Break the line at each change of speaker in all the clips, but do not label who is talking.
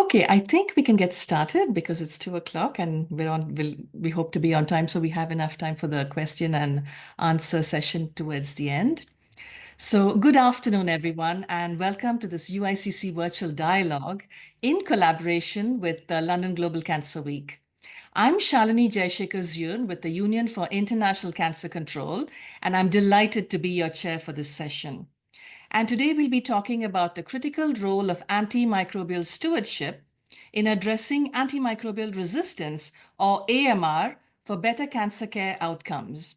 Okay, I think we can get started because it's 2 o'clock and we hope to be on time, so we have enough time for the question and answer session towards the end. So, good afternoon, everyone, and welcome to this UICC virtual dialogue in collaboration with the London Global Cancer Week. I'm Shalini Jaishekhar-Zure with the Union for International Cancer Control, and I'm delighted to be your chair for this session. And today we'll be talking about the critical role of antimicrobial stewardship in addressing antimicrobial resistance, or AMR, for better cancer care outcomes.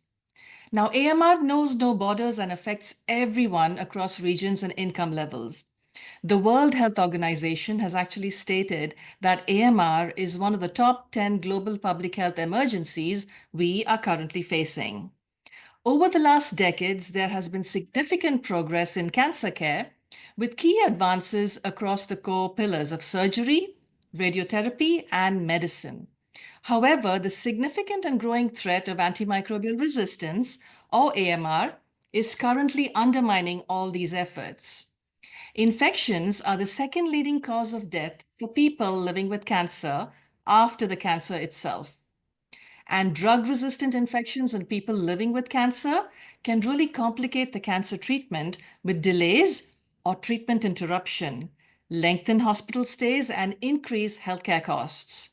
Now, AMR knows no borders and affects everyone across regions and income levels. The World Health Organization has actually stated that AMR is one of the top 10 global public health emergencies we are currently facing. Over the last decades, there has been significant progress in cancer care, with key advances across the core pillars of surgery, radiotherapy, and medicine. However, the significant and growing threat of antimicrobial resistance, or AMR, is currently undermining all these efforts. Infections are the second leading cause of death for people living with cancer after the cancer itself. And drug-resistant infections in people living with cancer can really complicate the cancer treatment with delays or treatment interruption, lengthen hospital stays, and increase healthcare costs.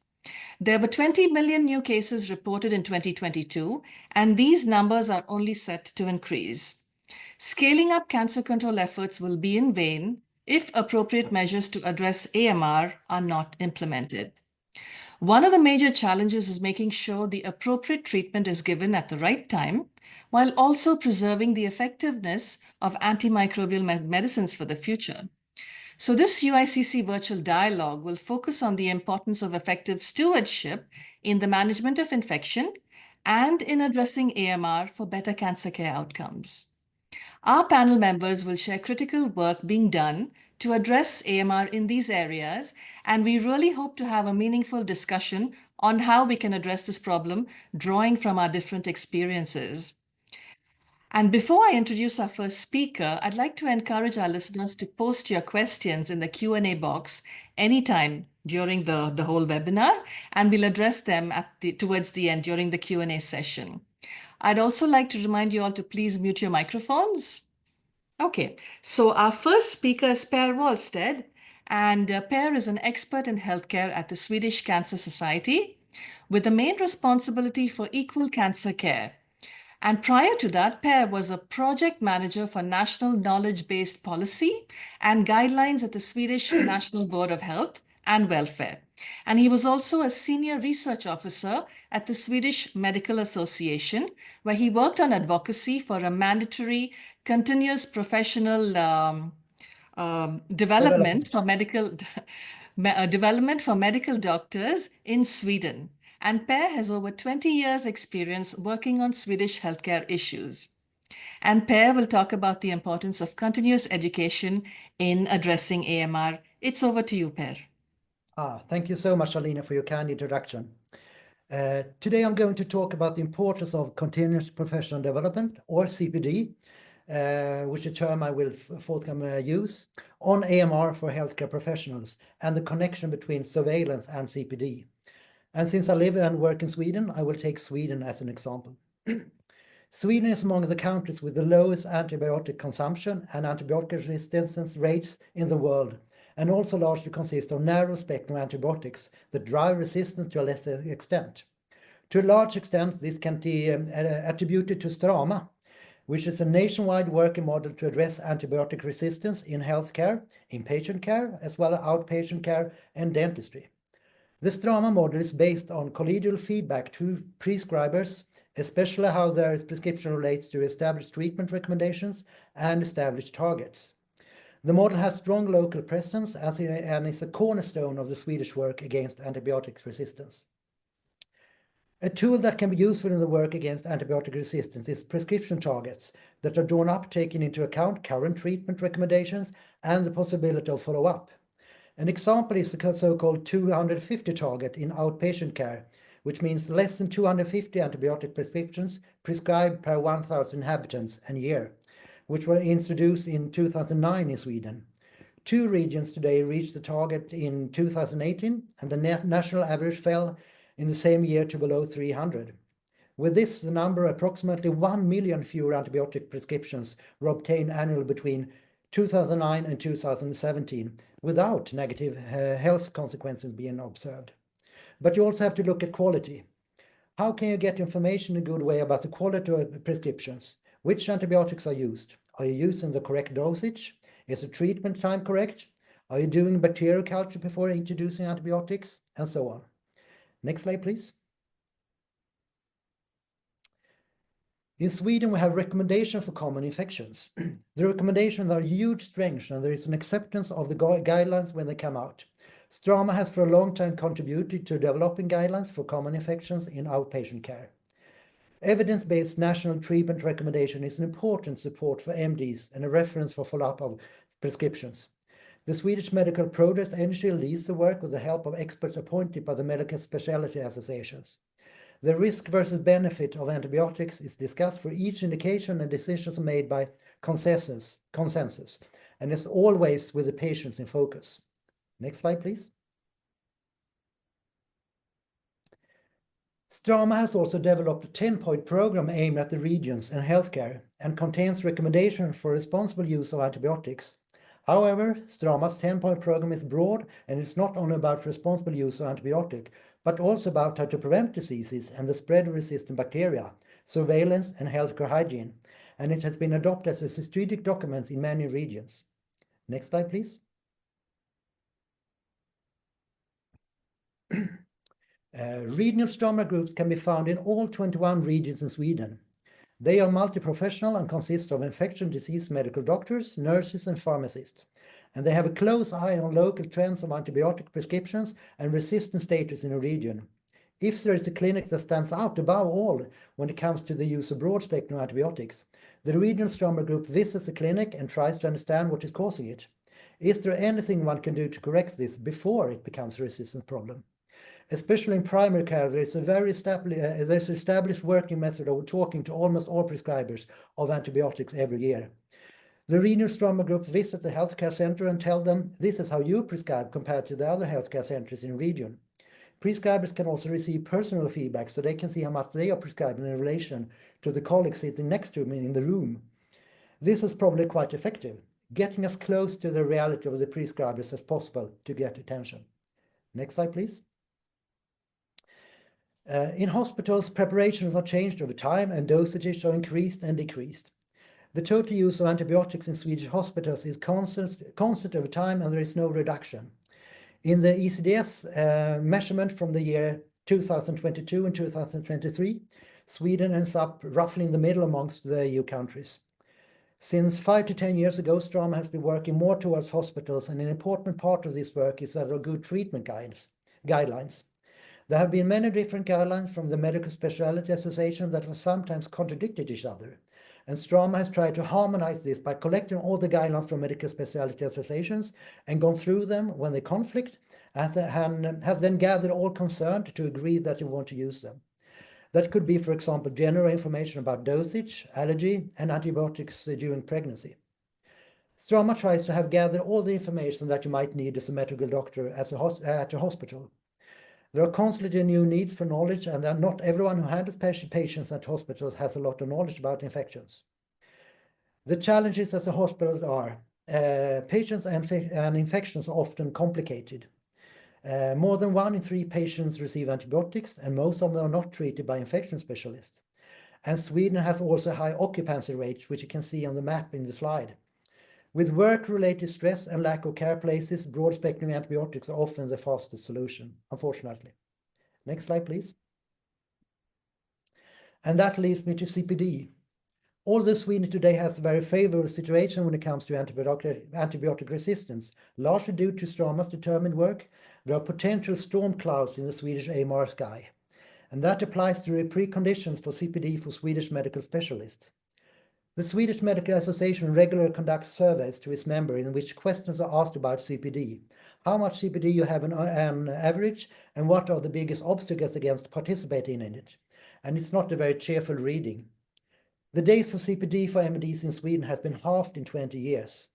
There were 20 million new cases reported in 2022, and these numbers are only set to increase. Scaling up cancer control efforts will be in vain if appropriate measures to address AMR are not implemented. One of the major challenges is making sure the appropriate treatment is given at the right time, while also preserving the effectiveness of antimicrobial medicines for the future. So this UICC virtual dialogue will focus on the importance of effective stewardship in the management of infection and in addressing AMR for better cancer care outcomes. Our panel members will share critical work being done to address AMR in these areas, and we really hope to have a meaningful discussion on how we can address this problem, drawing from our different experiences. And before I introduce our first speaker, I'd like to encourage our listeners to post your questions in the Q&A box anytime during the whole webinar, and we'll address them towards the end during the Q&A session. I'd also like to remind you all to please mute your microphones. Okay, so our first speaker is Per Wallstedt, and Per is an expert in healthcare at the Swedish Cancer Society with the main responsibility for equal cancer care. And prior to that, Per was a project manager for national knowledge-based policy and guidelines at the Swedish National Board of Health and Welfare. And he was also a senior research officer at the Swedish Medical Association, where he worked on advocacy for a mandatory continuous professional development for medical doctors in Sweden. And Per has over 20 years' experience working on Swedish healthcare issues. And Per will talk about the importance of continuous education in addressing AMR. It's over to you, Per.
Thank you so much, Alina, for your kind introduction. Today I'm going to talk about the importance of continuous professional development, or CPD, which is a term I will forthcoming use, on AMR for healthcare professionals and the connection between surveillance and CPD. And since I live and work in Sweden, I will take Sweden as an example. Sweden is among the countries with the lowest antibiotic consumption and antibiotic resistance rates in the world, and also largely consist of narrow spectrum antibiotics that drive resistance to a lesser extent. To a large extent, this can be attributed to Strama, which is a nationwide working model to address antibiotic resistance in healthcare, inpatient care, as well as outpatient care and dentistry. The Strama model is based on collegial feedback to prescribers, especially how their prescription relates to established treatment recommendations and established targets. The model has strong local presence and is a cornerstone of the Swedish work against antibiotic resistance. A tool that can be useful in the work against antibiotic resistance is prescription targets that are drawn up taking into account current treatment recommendations and the possibility of follow-up. An example is the so-called 250 target in outpatient care, which means less than 250 antibiotic prescriptions prescribed per 1,000 inhabitants a year, which were introduced in 2009 in Sweden. 2 regions today reached the target in 2018, and the national average fell in the same year to below 300. With this, the number approximately 1 million fewer antibiotic prescriptions were obtained annually between 2009 and 2017, without negative health consequences being observed. But you also have to look at quality. How can you get information in a good way about the quality of prescriptions? Which antibiotics are used? Are you using the correct dosage? Is the treatment time correct? Are you doing bacterial culture before introducing antibiotics? And so on. Next slide, please. In Sweden, we have recommendations for common infections. The recommendations are huge strength, and there is an acceptance of the guidelines when they come out. Strama has for a long time contributed to developing guidelines for common infections in outpatient care. Evidence-based national treatment recommendation is an important support for MDs and a reference for follow-up of prescriptions. The Swedish Medical Products Agency leads the work with the help of experts appointed by the medical specialty associations. The risk versus benefit of antibiotics is discussed for each indication, and decisions are made by consensus, and it's always with the patients in focus. Next slide, please. Strama has also developed a 10-point program aimed at the regions and healthcare and contains recommendations for responsible use of antibiotics. However, Strama's 10-point program is broad, and it's not only about responsible use of antibiotic, but also about how to prevent diseases and the spread of resistant bacteria, surveillance and healthcare hygiene, and it has been adopted as a strategic document in many regions. Next slide, please. Regional Strama groups can be found in all 21 regions in Sweden. They are multi-professional and consist of infection disease medical doctors, nurses, and pharmacists. And they have a close eye on local trends of antibiotic prescriptions and resistance status in a region. If there is a clinic that stands out above all when it comes to the use of broad-spectrum antibiotics, the regional Strama group visits the clinic and tries to understand what is causing it. Is there anything one can do to correct this before it becomes a resistance problem? Especially in primary care, there is a very established working method of talking to almost all prescribers of antibiotics every year. The regional Strama group visit the healthcare center and tell them this is how you prescribe compared to the other healthcare centers in the region. Prescribers can also receive personal feedback so they can see how much they are prescribing in relation to the colleagues sitting next to them in the room. This is probably quite effective, getting as close to the reality of the prescribers as possible to get attention. Next slide, please. In hospitals, preparations are changed over time and dosages are increased and decreased. The total use of antibiotics in Swedish hospitals is constant over time, and there is no reduction. In the ECDS measurement from the year 2022 and 2023, Sweden ends up roughly in the middle amongst the EU countries. Since 5 to 10 years ago, Strama has been working more towards hospitals, and an important part of this work is that there are good treatment guidelines. There have been many different guidelines from the Medical Specialty Association that have sometimes contradicted each other. And Strama has tried to harmonize this by collecting all the guidelines from medical specialty associations and gone through them when they conflict, and has then gathered all concerned to agree that they want to use them. That could be, for example, general information about dosage, allergy, and antibiotics during pregnancy. Strama tries to have gathered all the information that you might need as a medical doctor at a hospital. There are constantly new needs for knowledge, and not everyone who handles patients at hospitals has a lot of knowledge about infections. The challenges as a hospital are patients and infections are often complicated. More than 1 in 3 patients receive antibiotics, and most of them are not treated by infection specialists. And Sweden has also a high occupancy rate, which you can see on the map in the slide. With work-related stress and lack of care places, broad-spectrum antibiotics are often the fastest solution, unfortunately. Next slide, please. And that leads me to CPD. Although Sweden today has a very favorable situation when it comes to antibiotic resistance, largely due to Strama's determined work, there are potential storm clouds in the Swedish AMR sky. And that applies to the preconditions for CPD for Swedish medical specialists. The Swedish Medical Association regularly conducts surveys to its members in which questions are asked about CPD, how much CPD you have on average, and what are the biggest obstacles against participating in it. And it's not a very cheerful reading. The days for CPD for MDs in Sweden has been halved in 20 years.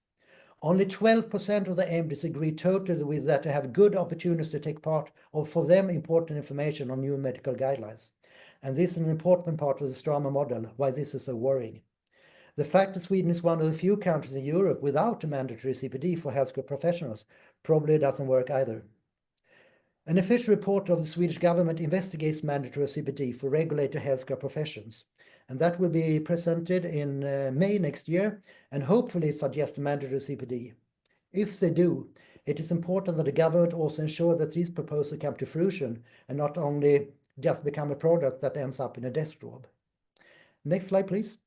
Only 12% of the MDs agree totally with that they have good opportunities to take part of, for them, important information on new medical guidelines. And this is an important part of the Strama model, why this is so worrying. The fact that Sweden is one of the few countries in Europe without a mandatory CPD for healthcare professionals probably doesn't work either. An official report of the Swedish government investigates mandatory CPD for regulated healthcare professions, and that will be presented in May next year, and hopefully suggest mandatory CPD. If they do, it is important that the government also ensure that these proposals come to fruition and not only just become a product that ends up in a desk drawer. Next slide, please.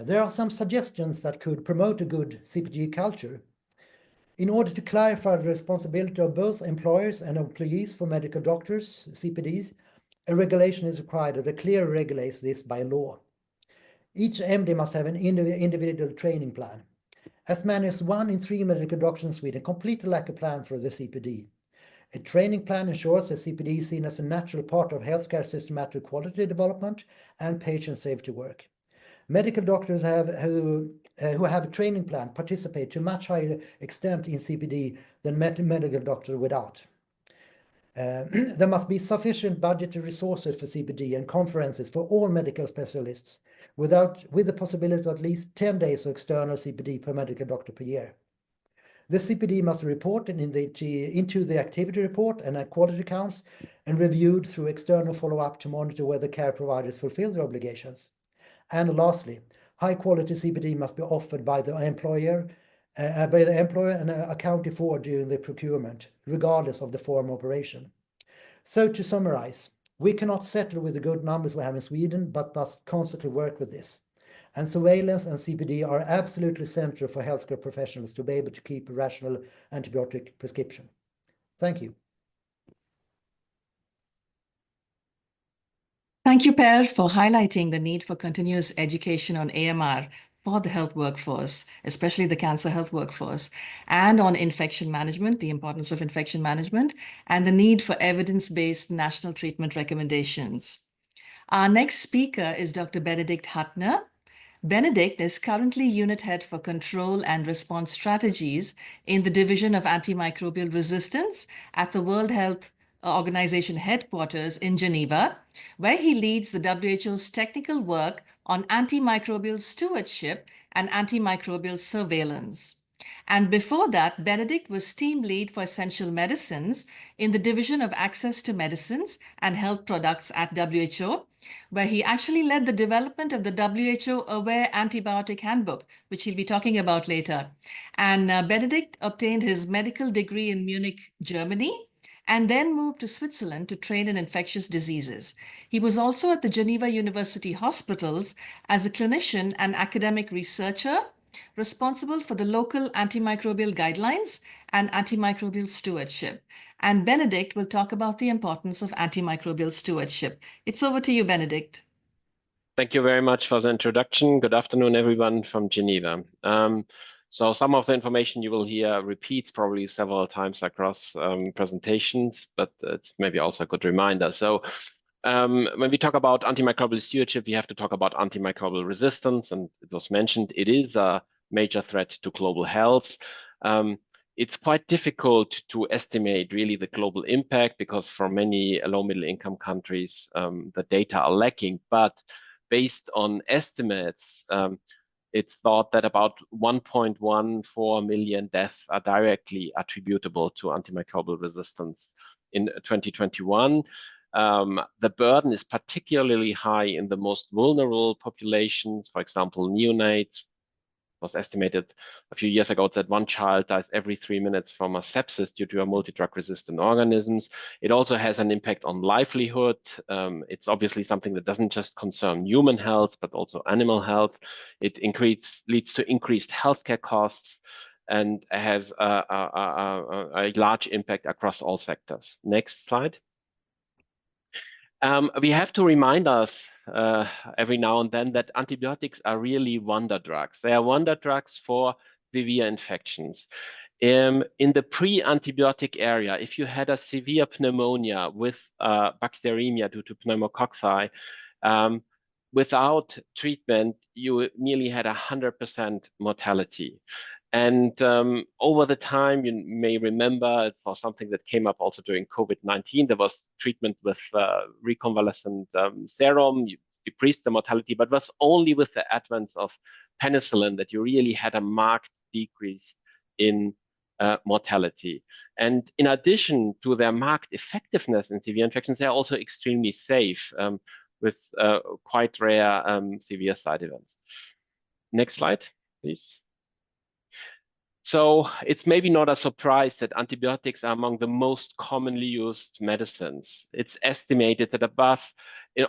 There are some suggestions that could promote a good CPG culture. In order to clarify the responsibility of both employers and employees for medical doctors, CPDs, a regulation is required that clearly regulates this by law. Each MD must have an individual training plan. As many as 1 in 3 medical doctors in Sweden completely lack a plan for the CPD. A training plan ensures that CPD is seen as a natural part of healthcare systematic quality development and patient safety work. Medical doctors who have a training plan participate to a much higher extent in CPD than medical doctors without. There must be sufficient budgetary resources for CPD and conferences for all medical specialists, with the possibility of at least 10 days of external CPD per medical doctor per year. The CPD must be reported into the activity report and quality accounts and reviewed through external follow-up to monitor whether care providers fulfill their obligations. And lastly, high-quality CPD must be offered by the employer and accounted for during the procurement, regardless of the form of operation. So to summarize, we cannot settle with the good numbers we have in Sweden, but must constantly work with this. And surveillance and CPD are absolutely central for healthcare professionals to be able to keep a rational antibiotic prescription. Thank you.
Thank you, Per, for highlighting the need for continuous education on AMR for the health workforce, especially the cancer health workforce, and on infection management, the importance of infection management, and the need for evidence-based national treatment recommendations. Our next speaker is Dr. Benedikt Hattner. Benedikt is currently Unit Head for Control and Response Strategies in the Division of Antimicrobial Resistance at the World Health Organization headquarters in Geneva, where he leads the WHO's technical work on antimicrobial stewardship and antimicrobial surveillance. And before that, Benedikt was team lead for essential medicines in the Division of Access to Medicines and Health Products at WHO, where he actually led the development of the WHO Aware Antibiotic Handbook, which he'll be talking about later. And Benedikt obtained his medical degree in Munich, Germany, and then moved to Switzerland to train in infectious diseases. He was also at the Geneva University Hospitals as a clinician and academic researcher, responsible for the local antimicrobial guidelines and antimicrobial stewardship. And Benedikt will talk about the importance of antimicrobial stewardship. It's over to you, Benedikt.
Thank you very much for the introduction. Good afternoon, everyone from Geneva. So some of the information you will hear repeats probably several times across presentations, but it's maybe also a good reminder. So when we talk about antimicrobial stewardship, we have to talk about antimicrobial resistance, and it was mentioned it is a major threat to global health. It's quite difficult to estimate really the global impact because for many low middle income countries, the data are lacking, but based on estimates, it's thought that about 1.14 million deaths are directly attributable to antimicrobial resistance in 2021. The burden is particularly high in the most vulnerable populations, for example, neonates. It was estimated a few years ago that 1 child dies every 3 minutes from a sepsis due to a multi-drug resistant organisms. It also has an impact on livelihood. It's obviously something that doesn't just concern human health, but also animal health. It leads to increased healthcare costs and has a large impact across all sectors. Next slide. We have to remind us every now and then that antibiotics are really wonder drugs. They are wonder drugs for severe infections. In the pre-antibiotic area, if you had a severe pneumonia with bacteremia due to pneumococci, without treatment, you nearly had 100% mortality. And over the time, you may remember for something that came up also during COVID-19, there was treatment with reconvalescent serum, you decreased the mortality, but it was only with the advent of penicillin that you really had a marked decrease in mortality. And in addition to their marked effectiveness in severe infections, they are also extremely safe with quite rare severe side events. Next slide, please. So it's maybe not a surprise that antibiotics are among the most commonly used medicines. It's estimated that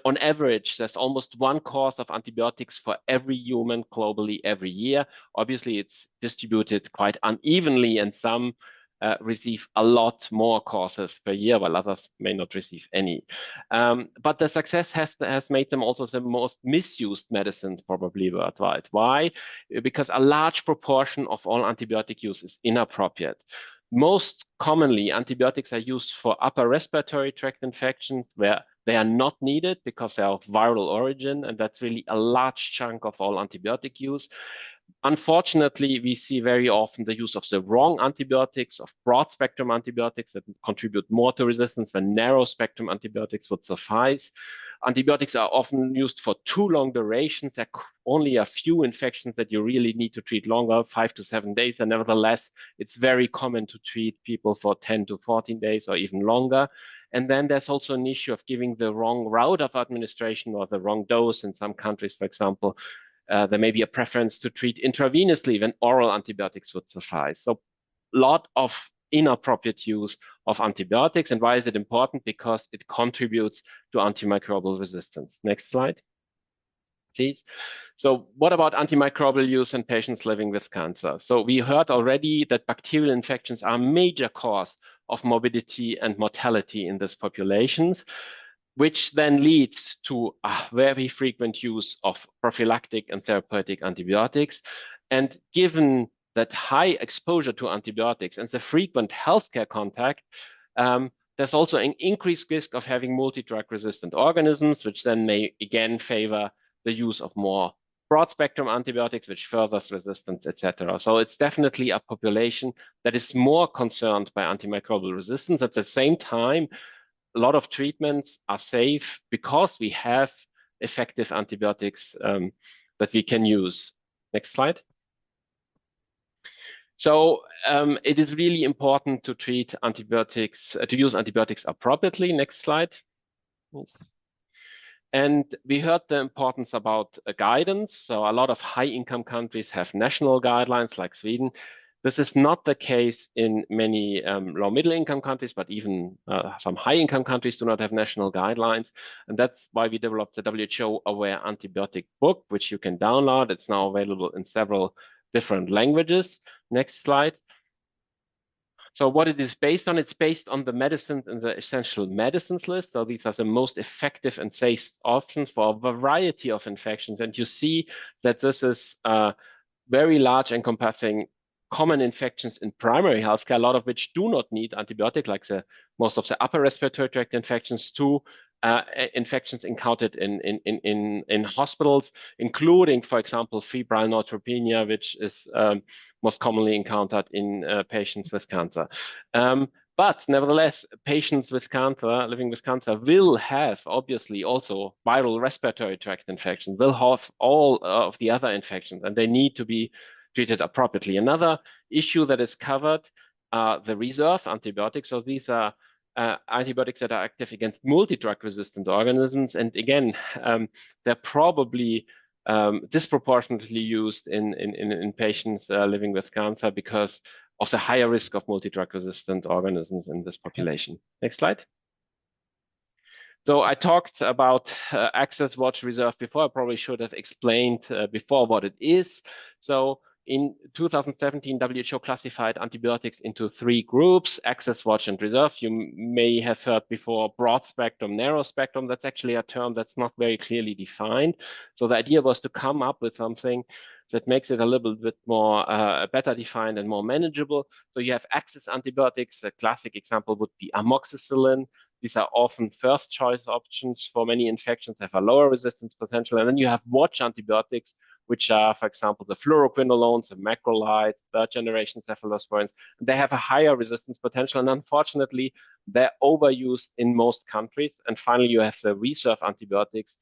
on average, there's almost one course of antibiotics for every human globally every year. Obviously, it's distributed quite unevenly, and some receive a lot more courses per year, while others may not receive any. But the success has made them also the most misused medicines probably worldwide. Why? Because a large proportion of all antibiotic use is inappropriate. Most commonly, antibiotics are used for upper respiratory tract infections where they are not needed because they are of viral origin, and that's really a large chunk of all antibiotic use. Unfortunately, we see very often the use of the wrong antibiotics, of broad-spectrum antibiotics that contribute more to resistance when narrow-spectrum antibiotics would suffice. Antibiotics are often used for too long durations. There are only a few infections that you really need to treat longer, 5 to 7 days, and nevertheless, it's very common to treat people for 10 to 14 days or even longer. And then there's also an issue of giving the wrong route of administration or the wrong dose. In some countries, for example, there may be a preference to treat intravenously when oral antibiotics would suffice. So a lot of inappropriate use of antibiotics. And why is it important? Because it contributes to antimicrobial resistance. Next slide, please. So what about antimicrobial use in patients living with cancer? So we heard already that bacterial infections are a major cause of morbidity and mortality in these populations, which then leads to a very frequent use of prophylactic and therapeutic antibiotics. And given that high exposure to antibiotics and the frequent healthcare contact, there's also an increased risk of having multi-drug resistant organisms, which then may again favor the use of more broad-spectrum antibiotics, which furthers resistance, etc. So it's definitely a population that is more concerned by antimicrobial resistance. At the same time, a lot of treatments are safe because we have effective antibiotics that we can use. Next slide. So it is really important to treat antibiotics, to use antibiotics appropriately. Next slide. Yes. And we heard the importance about guidance. So a lot of high-income countries have national guidelines like Sweden. This is not the case in many low-middle-income countries, but even some high-income countries do not have national guidelines. And that's why we developed the WHO-aware antibiotic book, which you can download. It's now available in several different languages. Next slide. So what it is based on, it's based on the medicines in the essential medicines list. So these are the most effective and safe options for a variety of infections. And you see that this is very large, encompassing common infections in primary healthcare, a lot of which do not need antibiotic, like most of the upper respiratory tract infections, to infections encountered in hospitals, including, for example, febrile neutropenia, which is most commonly encountered in patients with cancer. But nevertheless, patients with cancer, living with cancer, will have obviously also viral respiratory tract infection, will have all of the other infections, and they need to be treated appropriately. Another issue that is covered are the reserve antibiotics. So these are antibiotics that are active against multi-drug resistant organisms. And again, they're probably disproportionately used in patients living with cancer because of the higher risk of multi-drug resistant organisms in this population. Next slide. So I talked about Access Watch Reserve before. I probably should have explained before what it is. So in 2017, WHO classified antibiotics into 3 groups: Access, Watch, and Reserve. You may have heard before broad spectrum, narrow spectrum. That's actually a term that's not very clearly defined. So the idea was to come up with something that makes it a little bit more better defined and more manageable. So you have access antibiotics. A classic example would be amoxicillin. These are often first choice options for many infections, have a lower resistance potential. And then you have watch antibiotics, which are, for example, the fluoroquinolones, the macrolide, third generation cephalosporins. They have a higher resistance potential, and unfortunately, they're overused in most countries. And finally, you have the reserve antibiotics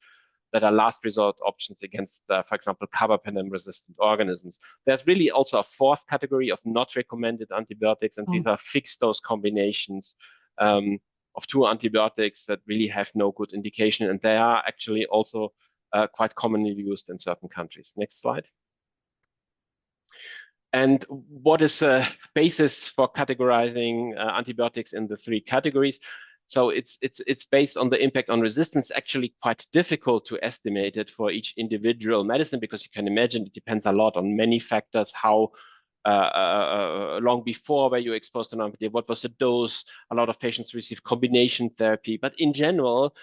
that are last resort options against, for example, carbapenem-resistant organisms. There's really also a fourth category of not recommended antibiotics, and these are fixed dose combinations of two antibiotics that really have no good indication, and they are actually also quite commonly used in certain countries. Next slide. And what is the basis for categorizing antibiotics in the three categories? So it's based on the impact on resistance, actually quite difficult to estimate it for each individual medicine, because you can imagine it depends a lot on many factors. How long before were you exposed to an antibiotic? What was the dose? A lot of patients receive combination therapy. But in general,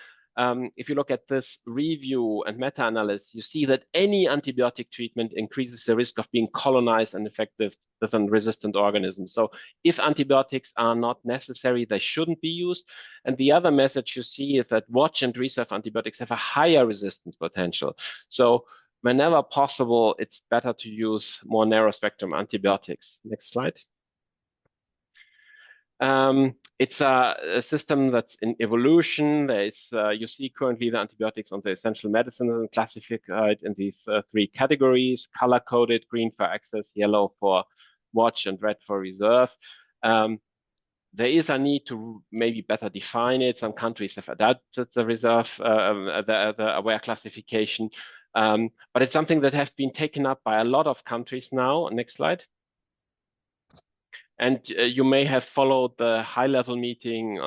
if you look at this review and meta-analysis, you see that any antibiotic treatment increases the risk of being colonized and infected with a resistant organism. So if antibiotics are not necessary, they shouldn't be used. And the other message you see is that watch and reserve antibiotics have a higher resistance potential. So whenever possible, it's better to use more narrow spectrum antibiotics. Next slide. It's a system that's in evolution. There's, you see currently the antibiotics on the essential medicine classified in these three categories: color-coded, green for access, yellow for watch, and red for reserve. There is a need to maybe better define it. Some countries have adapted the reserve, the aware classification, but it's something that has been taken up by a lot of countries now. Next slide. And you may have followed the high-level meeting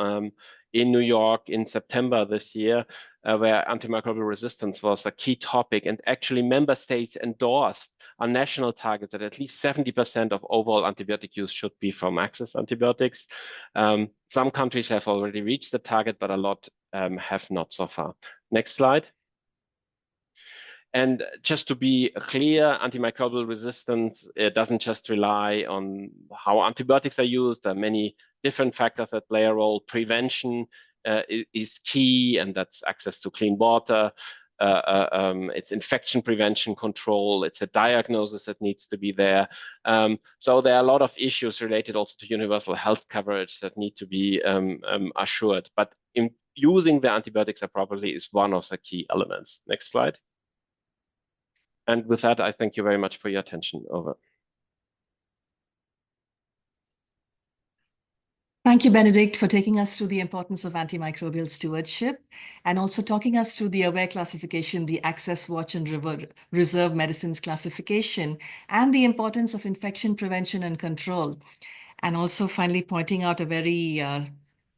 in New York in September this year, where antimicrobial resistance was a key topic. And actually, member states endorsed a national target that at least 70% of overall antibiotic use should be from access antibiotics. Some countries have already reached the target, but a lot have not so far. Next slide. And just to be clear, antimicrobial resistance, it doesn't just rely on how antibiotics are used. There are many different factors that play a role. Prevention is key, and that's access to clean water. It's infection prevention control. It's a diagnosis that needs to be there. So there are a lot of issues related also to universal health coverage that need to be assured. But in using the antibiotics properly is one of the key elements. Next slide. And with that, I thank you very much for your attention. Over.
Thank you, Benedict, for taking us through the importance of antimicrobial stewardship and also talking us through the aware classification, the access, watch, and reserve medicines classification, and the importance of infection prevention and control. And also finally pointing out a very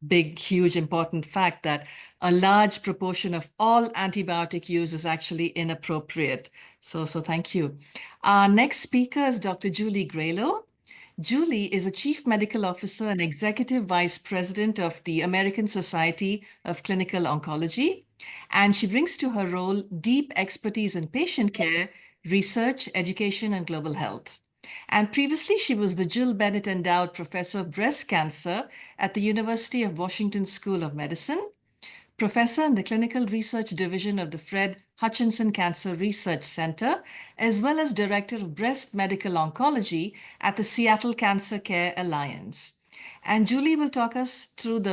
big, huge, important fact that a large proportion of all antibiotic use is actually inappropriate. So thank you. Our next speaker is Dr. Julie Graylow. Julie is a Chief Medical Officer and Executive Vice President of the American Society of Clinical Oncology, and she brings to her role deep expertise in patient care, research, education, and global health. And previously, she was the Jill Bennett Endowed Professor of Breast Cancer at the University of Washington School of Medicine, Professor in the Clinical Research Division of the Fred Hutchinson Cancer Research Center, as well as Director of Breast Medical Oncology at the Seattle Cancer Care Alliance. And Julie will talk us through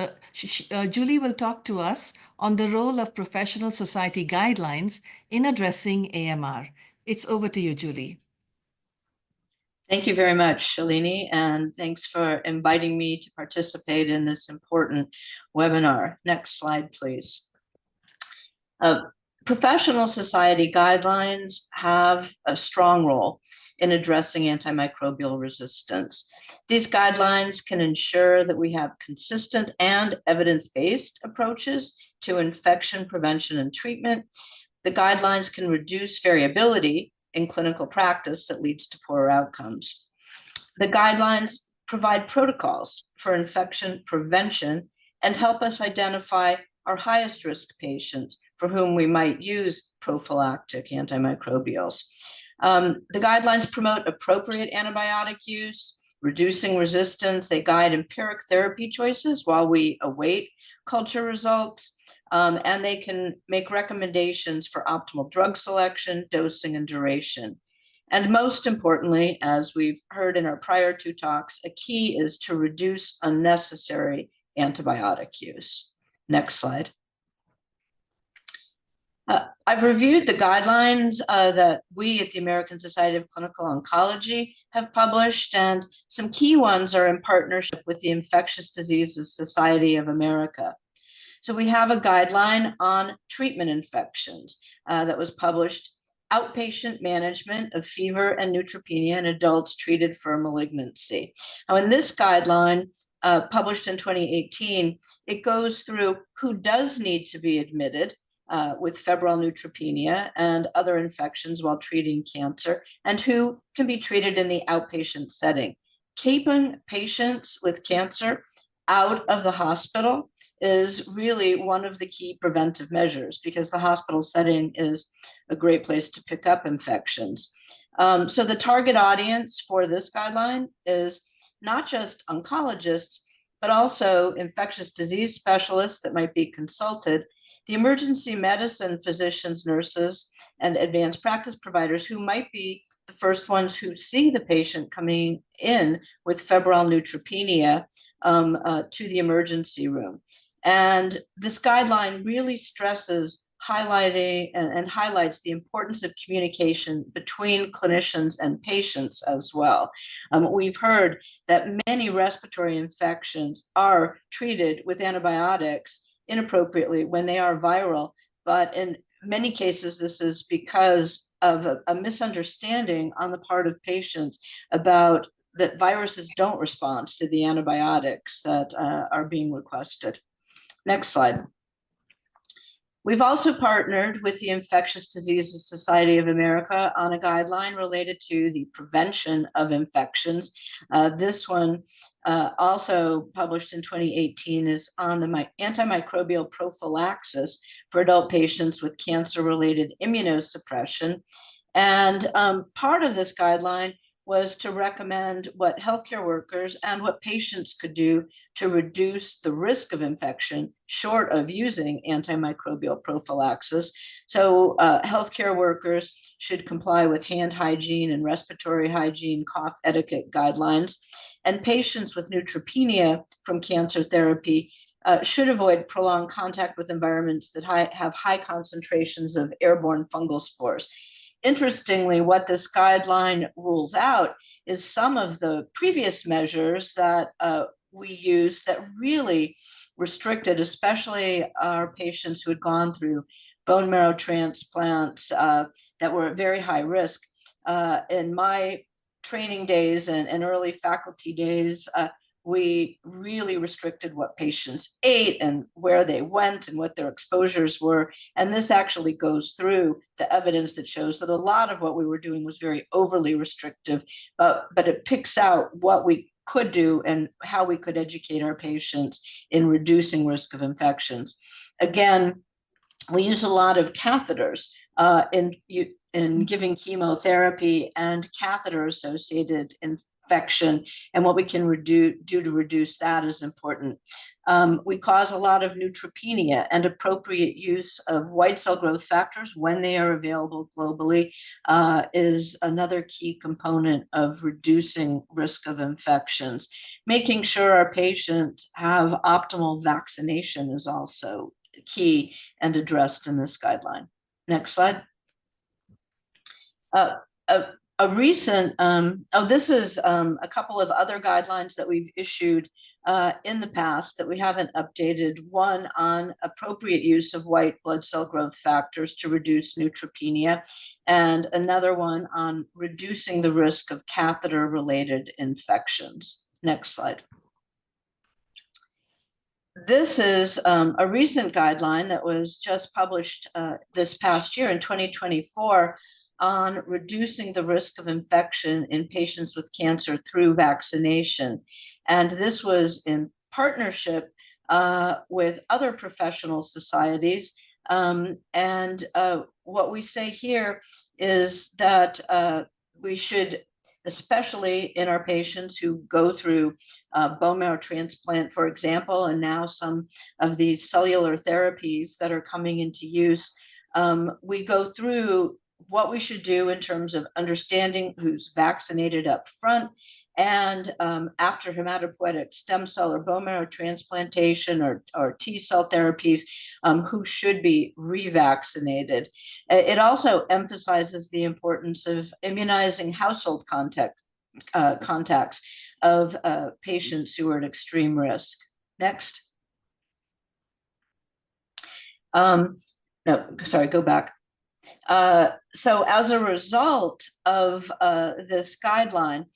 Julie will talk to us on the role of professional society guidelines in addressing AMR. It's over to you, Julie.
Thank you very much, Shalini, and thanks for inviting me to participate in this important webinar. Next slide, please. Professional society guidelines have a strong role in addressing antimicrobial resistance. These guidelines can ensure that we have consistent and evidence-based approaches to infection prevention and treatment. The guidelines can reduce variability in clinical practice that leads to poorer outcomes. The guidelines provide protocols for infection prevention and help us identify our highest risk patients for whom we might use prophylactic antimicrobials. The guidelines promote appropriate antibiotic use, reducing resistance. They guide empiric therapy choices while we await culture results, and they can make recommendations for optimal drug selection, dosing, and duration. And most importantly, as we've heard in our prior 2 talks, a key is to reduce unnecessary antibiotic use. Next slide. I've reviewed the guidelines that we at the American Society of Clinical Oncology have published, and some key ones are in partnership with the Infectious Diseases Society of America. So we have a guideline on treatment infections that was published, outpatient management of fever and neutropenia in adults treated for malignancy. Now, in this guideline, published in 2018, it goes through who does need to be admitted with febrile neutropenia and other infections while treating cancer, and who can be treated in the outpatient setting. Keeping patients with cancer out of the hospital is really one of the key preventive measures, because the hospital setting is a great place to pick up infections. So the target audience for this guideline is not just oncologists, but also infectious disease specialists that might be consulted, the emergency medicine physicians, nurses, and advanced practice providers who might be the first ones who see the patient coming in with febrile neutropenia to the emergency room. And this guideline really stresses highlighting and highlights the importance of communication between clinicians and patients as well. We've heard that many respiratory infections are treated with antibiotics inappropriately when they are viral, but in many cases, this is because of a misunderstanding on the part of patients about that viruses don't respond to the antibiotics that are being requested. Next slide. We've also partnered with the Infectious Diseases Society of America on a guideline related to the prevention of infections. This one, also published in 2018, is on the antimicrobial prophylaxis for adult patients with cancer-related immunosuppression. And part of this guideline was to recommend what healthcare workers and what patients could do to reduce the risk of infection short of using antimicrobial prophylaxis. So healthcare workers should comply with hand hygiene and respiratory hygiene, cough etiquette guidelines. And patients with neutropenia from cancer therapy should avoid prolonged contact with environments that have high concentrations of airborne fungal spores. Interestingly, what this guideline rules out is some of the previous measures that we used that really restricted, especially our patients who had gone through bone marrow transplants that were at very high risk. In my training days and early faculty days, we really restricted what patients ate and where they went and what their exposures were. And this actually goes through the evidence that shows that a lot of what we were doing was very overly restrictive, but it picks out what we could do and how we could educate our patients in reducing risk of infections. Again, we use a lot of catheters in giving chemotherapy and catheter-associated infection, and what we can do to reduce that is important. We cause a lot of neutropenia, and appropriate use of white cell growth factors when they are available globally is another key component of reducing risk of infections. Making sure our patients have optimal vaccination is also key and addressed in this guideline. Next slide. A recent, this is a couple of other guidelines that we've issued in the past that we haven't updated. One on appropriate use of white blood cell growth factors to reduce neutropenia, and another one on reducing the risk of catheter-related infections. Next slide. This is a recent guideline that was just published this past year in 2024 on reducing the risk of infection in patients with cancer through vaccination. And this was in partnership with other professional societies. And what we say here is that we should especially in our patients who go through bone marrow transplant, for example, and now some of these cellular therapies that are coming into use. We go through what we should do in terms of understanding who's vaccinated up front, and after hematopoietic stem cell or bone marrow transplantation or T-cell therapies, who should be revaccinated. It also emphasizes the importance of immunizing household contacts of patients who are at extreme risk. Next. No, sorry, go back. So as a result of this guideline,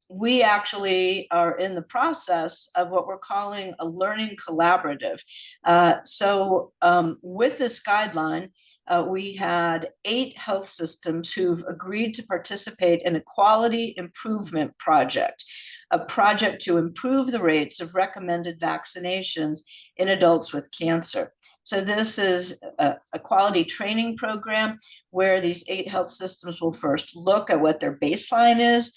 we actually are in the process of what we're calling a learning collaborative. With this guideline, we had 8 health systems who've agreed to participate in a quality improvement project, a project to improve the rates of recommended vaccinations in adults with cancer. So this is a quality training program where these 8 health systems will first look at what their baseline is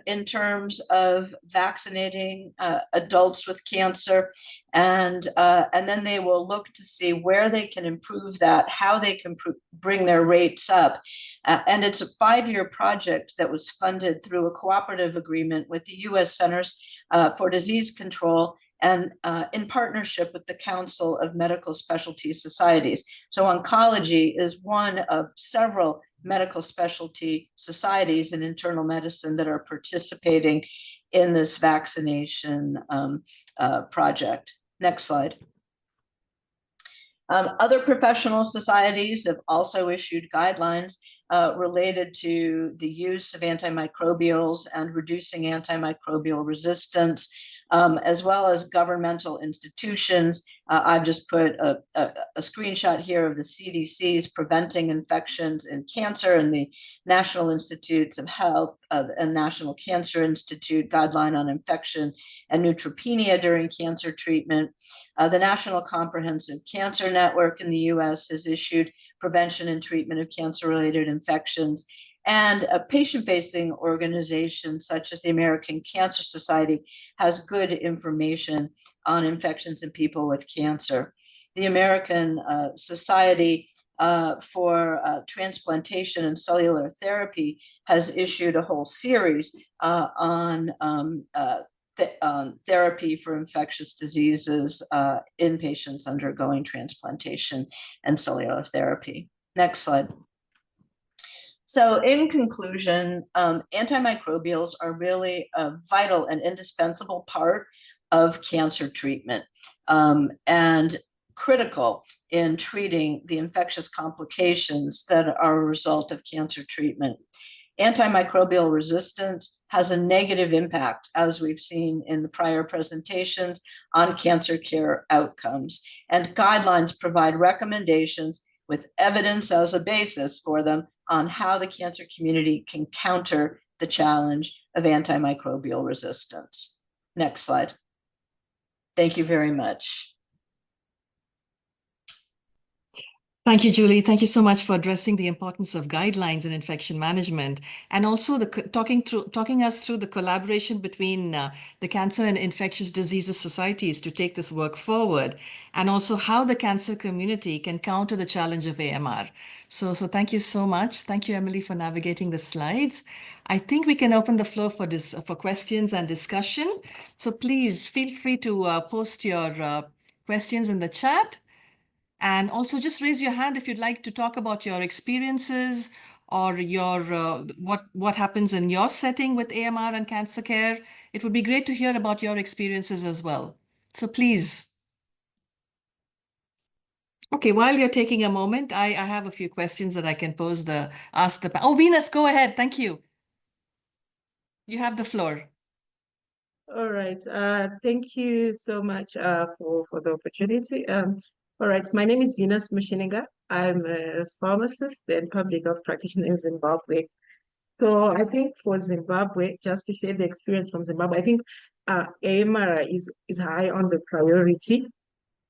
in terms of vaccinating adults with cancer, and then they will look to see where they can improve that, how they can bring their rates up. And it's a 5-year project that was funded through a cooperative agreement with the U.S. Centers for Disease Control and in partnership with the Council of Medical Specialty Societies. So oncology is one of several medical specialty societies in internal medicine that are participating in this vaccination project. Next slide. Other professional societies have also issued guidelines related to the use of antimicrobials and reducing antimicrobial resistance, as well as governmental institutions. I've just put a screenshot here of the CDC's Preventing Infections in Cancer and the National Institutes of Health and National Cancer Institute Guideline on Infection and Neutropenia During Cancer Treatment. The National Comprehensive Cancer Network in the US has issued Prevention and Treatment of Cancer-Related Infections, and patient-facing organizations such as the American Cancer Society has good information on infections in people with cancer. The American Society for Transplantation and Cellular Therapy has issued a whole series on therapy for infectious diseases in patients undergoing transplantation and cellular therapy. Next slide. So in conclusion, antimicrobials are really a vital and indispensable part of cancer treatment and critical in treating the infectious complications that are a result of cancer treatment. Antimicrobial resistance has a negative impact, as we've seen in the prior presentations, on cancer care outcomes, and guidelines provide recommendations with evidence as a basis for them on how the cancer community can counter the challenge of antimicrobial resistance. Next slide. Thank you very much.
Thank you, Julie. Thank you so much for addressing the importance of guidelines in infection management, and also talking us through the collaboration between the Cancer and Infectious Diseases Societies to take this work forward, and also how the cancer community can counter the challenge of AMR. So thank you so much. Thank you, Emily, for navigating the slides. I think we can open the floor for questions and discussion. So please feel free to post your questions in the chat. And also just raise your hand if you'd like to talk about your experiences or your what happens in your setting with AMR and cancer care. It would be great to hear about your experiences as well. So please. Okay, while you're taking a moment, I have a few questions that I can ask the. Oh, Venus, go ahead. Thank you. You have the floor.
All right. Thank you so much for the opportunity. All right, my name is Venus Mushiniga. I'm a pharmacist and public health practitioner in Zimbabwe. So I think for Zimbabwe, just to share the experience from Zimbabwe, I think AMR is high on the priority.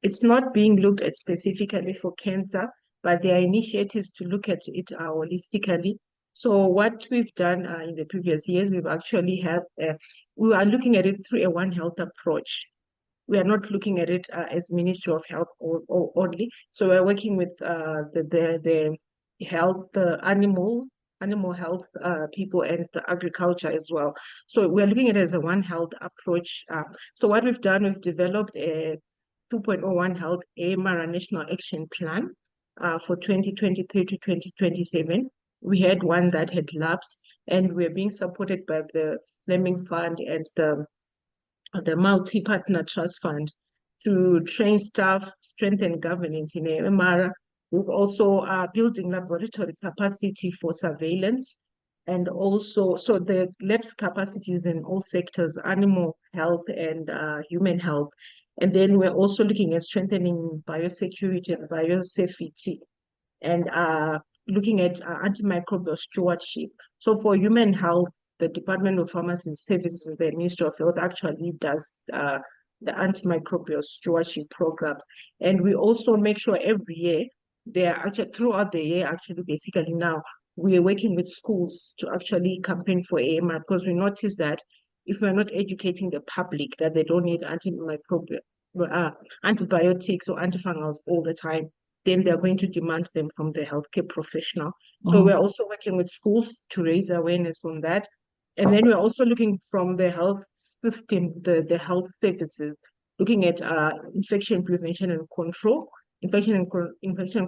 It's not being looked at specifically for cancer, but there are initiatives to look at it holistically. So what we've done in the previous years, we've actually we are looking at it through a One Health approach. We are not looking at it as Ministry of Health or only. So we're working with the health, the animal health people and the agriculture as well. So we're looking at it as a One Health approach. So what we've done, we've developed a 2.01 Health AMR National Action Plan for 2023 to 2027. We had one that had lapsed, and we're being supported by the Fleming Fund and the multi-partner trust fund to train staff, strengthen governance in AMR. We've also building laboratory capacity for surveillance, and also so the labs capacities in all sectors, animal health and human health. And then we're also looking at strengthening biosecurity and biosafety, and looking at antimicrobial stewardship. So for human health, the Department of Pharmacy Services, the Ministry of Health actually does the antimicrobial stewardship programs. And we also make sure every year, they are actually throughout the year, actually basically now, we are working with schools to actually campaign for AMR, because we notice that if we're not educating the public that they don't need antimicrobial antibiotics or antifungals all the time, then they're going to demand them from the healthcare professional. So we're also working with schools to raise awareness on that. And then we're also looking from the health system, the health services, looking at infection prevention and control, infection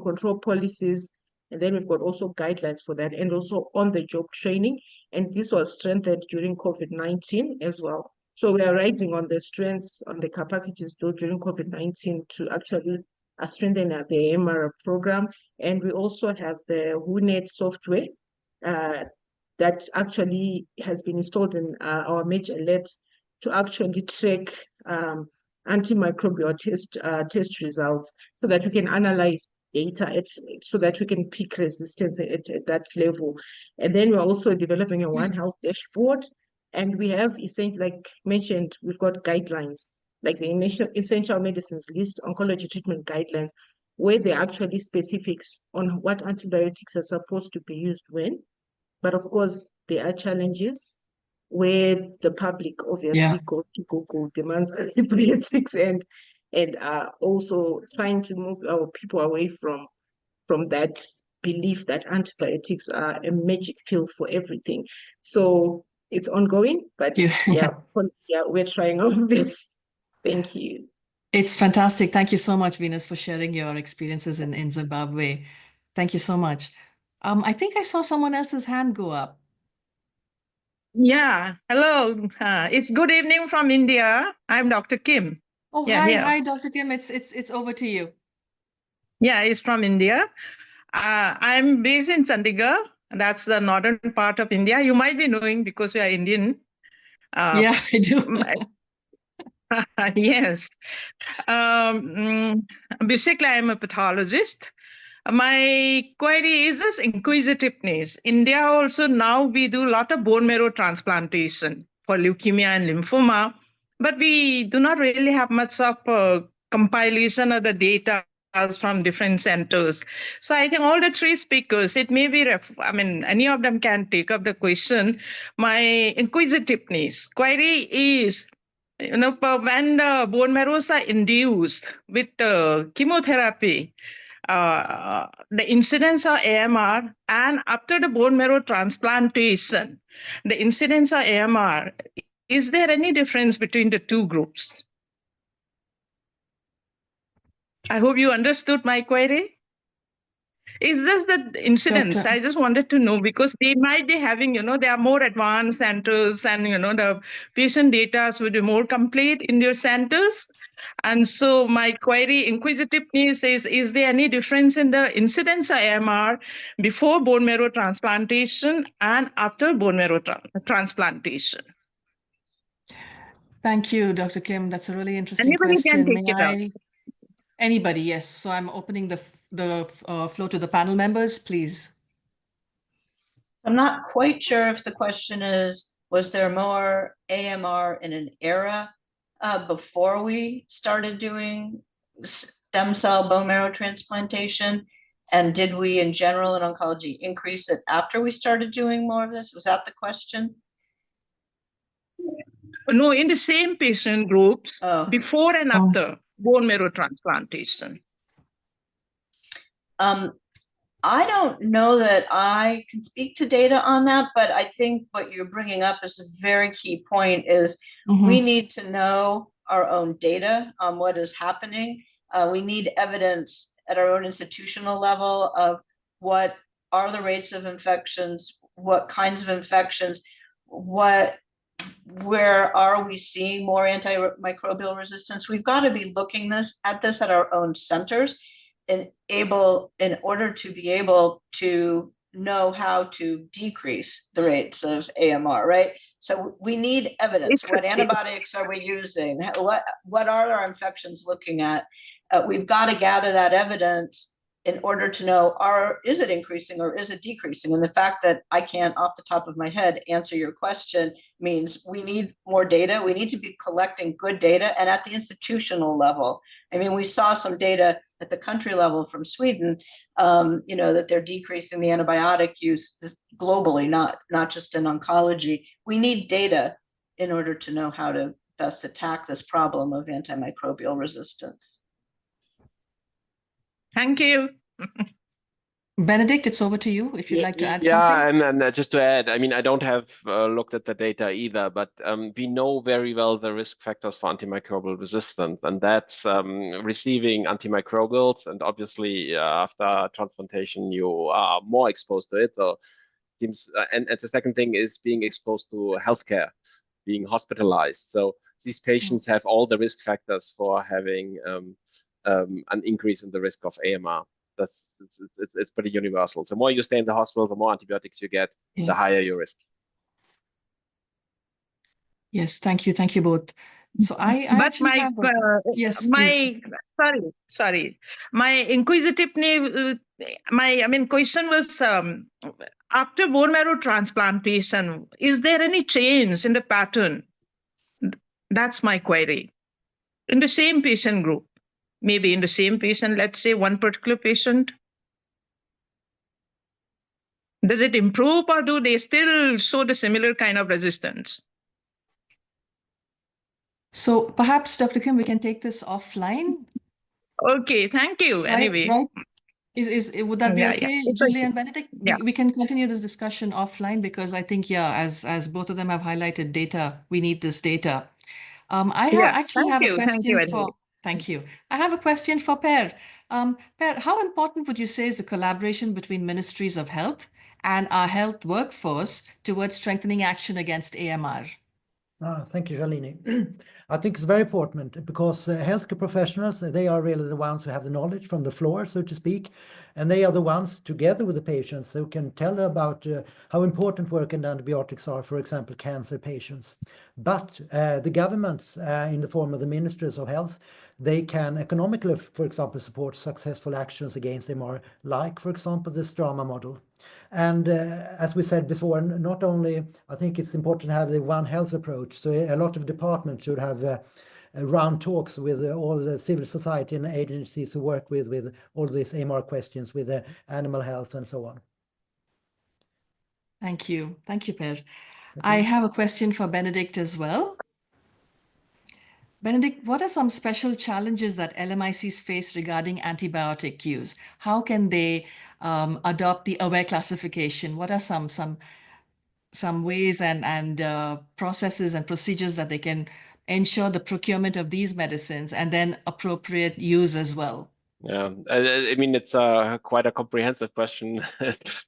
control policies. And then we've got also guidelines for that, and also on-the-job training. And this was strengthened during COVID-19 as well. So we are riding on the strengths, on the capacities built during COVID-19 to actually strengthen the AMR program. And we also have the WhoNet software that actually has been installed in our major labs to actually track antimicrobial test results, so that we can analyze data so that we can pick resistance at that level. And then we're also developing a One Health dashboard, and we have, like mentioned, we've got guidelines like the essential medicines list, oncology treatment guidelines, where there are actually specifics on what antibiotics are supposed to be used when. But of course, there are challenges where the public obviously goes to Google, demands antibiotics, and also trying to move our people away from that belief that antibiotics are a magic pill for everything. So it's ongoing, but we're trying all of this. Thank you.
It's fantastic. Thank you so much, Venus, for sharing your experiences in Zimbabwe. Thank you so much. I think I saw someone else's hand go up.
Yeah, hello. It's good evening from India. I'm Dr. Kim.
Oh, hi, Dr. Kim. It's over to you.
Yeah, it's from India. I'm based in Chandigarh. That's the northern part of India. You might be knowing because we are Indian.
Yeah, I do.
Yes. Basically, I'm a pathologist. My query is this inquisitiveness. India also now we do a lot of bone marrow transplantation for leukemia and lymphoma, but we do not really have much of compilation of the data from different centers. So I think all the three speakers, it may be, any of them can take up the question. My inquisitiveness query is, when the bone marrows are induced with chemotherapy, the incidence of AMR, and after the bone marrow transplantation, the incidence of AMR, is there any difference between the two groups? I hope you understood my query. Is this the incidence?
Doctor.
I just wanted to know, because they might be having, they are more advanced centers, and, the patient data would be more complete in your centers. And so my query, inquisitiveness, is there any difference in the incidence of AMR before bone marrow transplantation and after bone marrow transplantation?
Thank you, Dr. Kim. That's a really interesting
Anybody
question.
can take it up.
Anybody, yes. So I'm opening the floor to the panel members, please.
I'm not quite sure if the question is, was there more AMR in an era before we started doing stem cell bone marrow transplantation? And did we, in general, in oncology, increase it after we started doing more of this? Was that the question?
No, in the same patient groups,
Oh.
before and after bone marrow transplantation.
I don't know that I can speak to data on that, but I think what you're bringing up is a very key point is we need to know our own data on what is happening. We need evidence at our own institutional level of what are the rates of infections, what kinds of infections, where are we seeing more antimicrobial resistance. We've got to be looking at this at our own centers in order to be able to know how to decrease the rates of AMR, right? So we need evidence. What antibiotics are we using? What are our infections looking at? We've got to gather that evidence in order to know, is it increasing or is it decreasing? And the fact that I can't, off the top of my head, answer your question means we need more data. We need to be collecting good data, and at the institutional level. I mean, we saw some data at the country level from Sweden, that they're decreasing the antibiotic use globally, not just in oncology. We need data in order to know how to best attack this problem of antimicrobial resistance.
Thank you.
Benedict, it's over to you if you'd like to add something.
Yeah, and just to add, I mean, I don't have looked at the data either, but we know very well the risk factors for antimicrobial resistance, and that's receiving antimicrobials, and obviously after transplantation you are more exposed to it. So seems, and the second thing is being exposed to healthcare, being hospitalized. So these patients have all the risk factors for having an increase in the risk of AMR. It's pretty universal. The more you stay in the hospital, the more antibiotics you get, the higher your risk.
Yes, thank you both. So I actually have yes,
my sorry, my inquisitiveness, question was after bone marrow transplantation, is there any change in the pattern? That's my query. In the same patient group, maybe in the same patient, let's say one particular patient, does it improve or do they still show the similar kind of resistance?
So perhaps, Dr. Kim, we can take this offline.
Okay, thank you. Anyway.
Right. Would that be okay, Julie and Benedict?
Yeah.
We can continue this discussion offline because I think, as both of them have highlighted data, we need this data. I have a question thank you. I have a question for Per. Per, how important would you say is the collaboration between ministries of health and our health workforce towards strengthening action against AMR?
Thank you, Shalini. I think it's very important because healthcare professionals, they are really the ones who have the knowledge from the floor, so to speak, and they are the ones, together with the patients, who can tell about how important work and antibiotics are, for example, cancer patients. But the governments, in the form of the ministries of health, they can economically, for example, support successful actions against AMR, like, for example, the STRAMA model. And as we said before, not only, I think it's important to have the One Health approach. So a lot of departments should have round talks with all the civil society and agencies who work with all these AMR questions, with animal health and so on.
Thank you, Per. I have a question for Benedict as well. Benedict, what are some special challenges that LMICs face regarding antibiotic use? How can they adopt the AWARE classification? What are some ways and processes and procedures that they can ensure the procurement of these medicines and then appropriate use as well?
Yeah, I mean, it's quite a comprehensive question,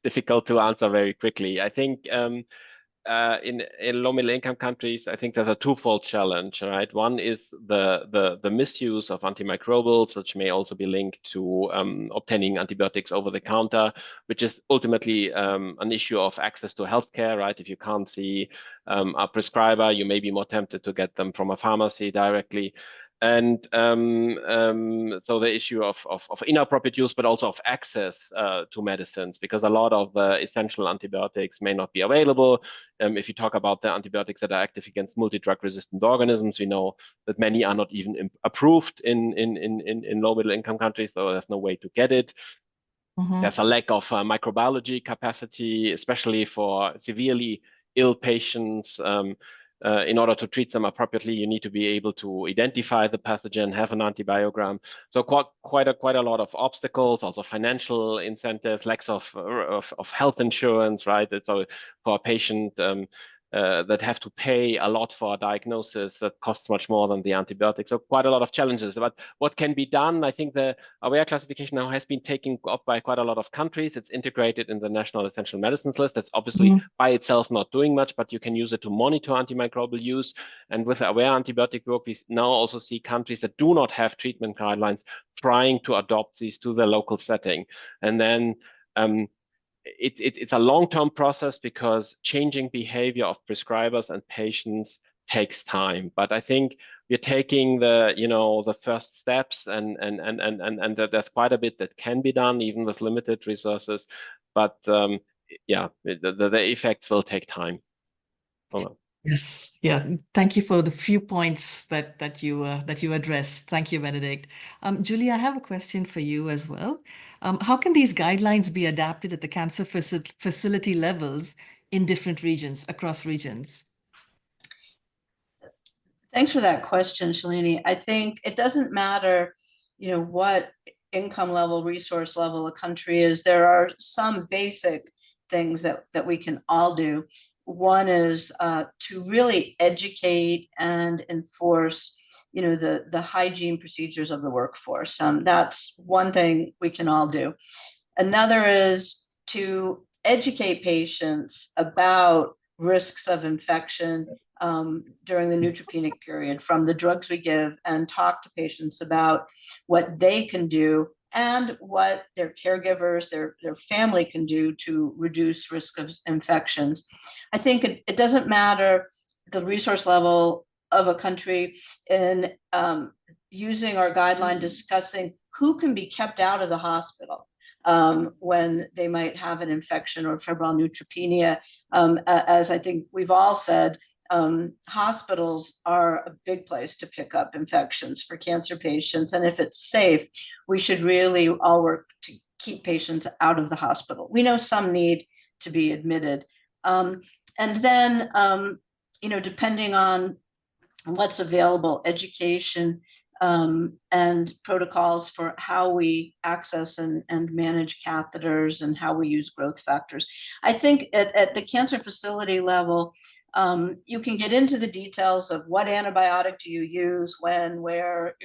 difficult to answer very quickly. I think in low middle income countries, I think there's a twofold challenge, right? One is the misuse of antimicrobials, which may also be linked to obtaining antibiotics over the counter, which is ultimately an issue of access to healthcare, right? If you can't see a prescriber, you may be more tempted to get them from a pharmacy directly. And so the issue of inappropriate use, but also of access to medicines, because a lot of essential antibiotics may not be available. If you talk about the antibiotics that are active against multi-drug resistant organisms, we know that many are not even approved in low middle income countries, so there's no way to get it. There's a lack of microbiology capacity, especially for severely ill patients. In order to treat them appropriately, you need to be able to identify the pathogen, have an antibiogram. So quite a lot of obstacles, also financial incentives, lacks of health insurance, right? So for a patient that have to pay a lot for a diagnosis that costs much more than the antibiotic. So quite a lot of challenges. But what can be done? I think the AWARE classification now has been taken up by quite a lot of countries. It's integrated in the National Essential Medicines list. That's obviously by itself not doing much, but you can use it to monitor antimicrobial use. And with AWARE antibiotic work, we now also see countries that do not have treatment guidelines trying to adopt these to their local setting. And then it's a long-term process because changing behavior of prescribers and patients takes time. But I think we're taking the first steps, and there's quite a bit that can be done even with limited resources. But yeah, the effects will take time.
Yes, yeah. Thank you for the few points that you addressed. Thank you, Benedict. Julie, I have a question for you as well. How can these guidelines be adapted at the cancer facility levels in different regions, across regions?
Thanks for that question, Shalini. I think it doesn't matter, what income level, resource level a country is. There are some basic things that we can all do. One is to really educate and enforce, the hygiene procedures of the workforce. That's one thing we can all do. Another is to educate patients about risks of infection during the neutropenic period from the drugs we give, and talk to patients about what they can do and what their caregivers, their family can do to reduce risk of infections. I think it doesn't matter the resource level of a country in using our guideline, discussing who can be kept out of the hospital when they might have an infection or febrile neutropenia. As I think we've all said, hospitals are a big place to pick up infections for cancer patients. And if it's safe, we should really all work to keep patients out of the hospital. We know some need to be admitted. And then, depending on what's available, education and protocols for how we access and manage catheters and how we use growth factors. I think at the cancer facility level, you can get into the details of what antibiotic do you use, when, where,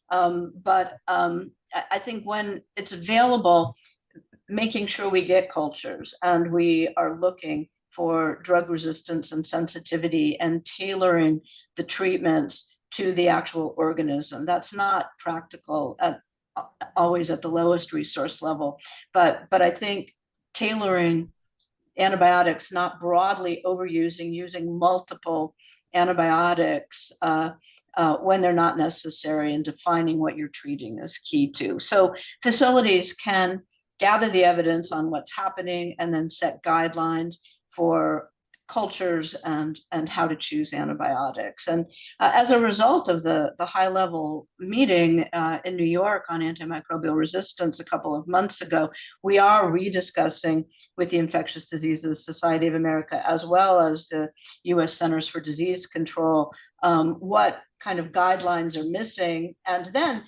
but I think when it's available, making sure we get cultures and we are looking for drug resistance and sensitivity and tailoring the treatments to the actual organism. That's not practical always at the lowest resource level, but I think tailoring antibiotics, not broadly overusing, using multiple antibiotics when they're not necessary, and defining what you're treating is key too. So facilities can gather the evidence on what's happening and then set guidelines for cultures and how to choose antibiotics. And as a result of the high-level meeting in New York on antimicrobial resistance a couple of months ago, we are rediscussing with the Infectious Diseases Society of America, as well as the U.S. Centers for Disease Control, what kind of guidelines are missing. And then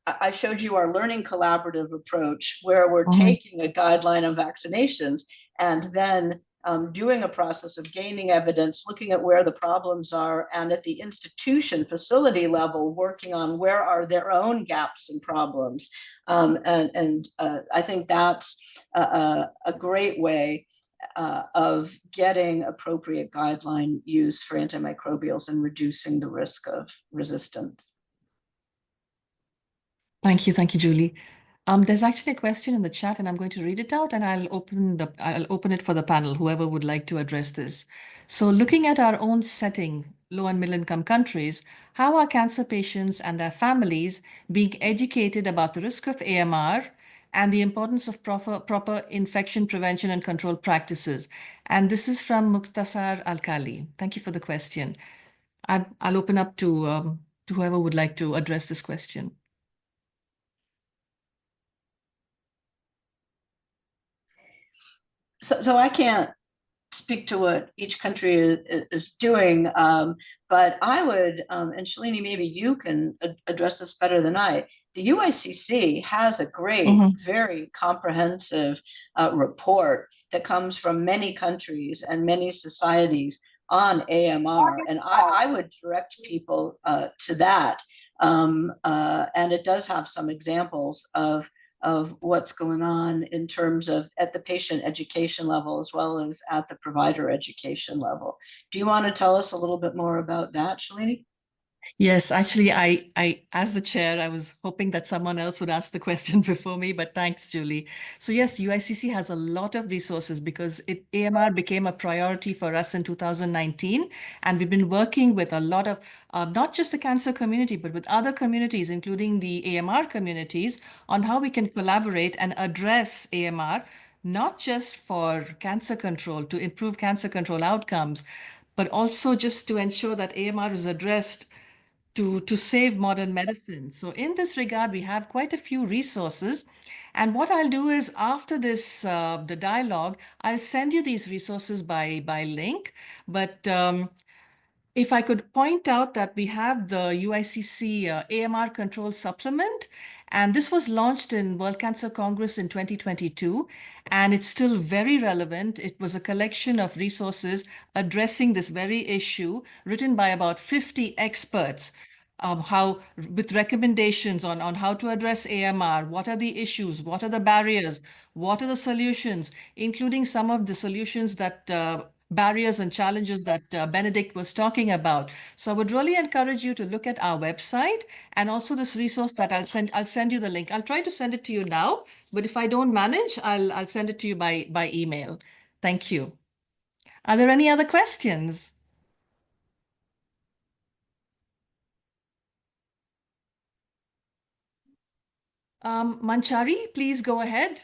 I showed you our learning collaborative approach, where we're taking a guideline of vaccinations and then doing a process of gaining evidence, looking at where the problems are, and at the institution facility level, working on where are their own gaps and problems. I think that's a great way of getting appropriate guideline use for antimicrobials and reducing the risk of resistance.
Thank you, Julie. There's actually a question in the chat, and I'm going to read it out, and I'll open it for the panel, whoever would like to address this. So, looking at our own setting, low and middle income countries, how are cancer patients and their families being educated about the risk of AMR and the importance of proper infection prevention and control practices? And this is from Mukhtasar Al-Kali. Thank you for the question. I'll open up to whoever would like to address this question.
So I can't speak to what each country is doing, but I would, and Shalini, maybe you can address this better than I. The UICC has a great, very comprehensive report that comes from many countries and many societies on AMR, and I would direct people to that. And it does have some examples of what's going on in terms of at the patient education level as well as at the provider education level. Do you want to tell us a little bit more about that, Shalini?
Yes, actually, as the chair, I was hoping that someone else would ask the question before me, but thanks, Julie. So yes, UICC has a lot of resources because AMR became a priority for us in 2019, and we've been working with a lot of not just the cancer community, but with other communities, including the AMR communities, on how we can collaborate and address AMR, not just for cancer control, to improve cancer control outcomes, but also just to ensure that AMR is addressed to save modern medicine. So in this regard, we have quite a few resources. And what I'll do is after this, the dialogue, I'll send you these resources by link. But if I could point out that we have the UICC AMR control supplement, and this was launched in World Cancer Congress in 2022, and it's still very relevant. It was a collection of resources addressing this very issue, written by about 50 experts, how with recommendations on how to address AMR, what are the issues, what are the barriers, what are the solutions, including some of the solutions that barriers and challenges that Benedict was talking about. So I would really encourage you to look at our website and also this resource that I'll send you the link. I'll try to send it to you now, but if I don't manage, I'll send it to you by email. Thank you. Are there any other questions? Manchari, please go ahead.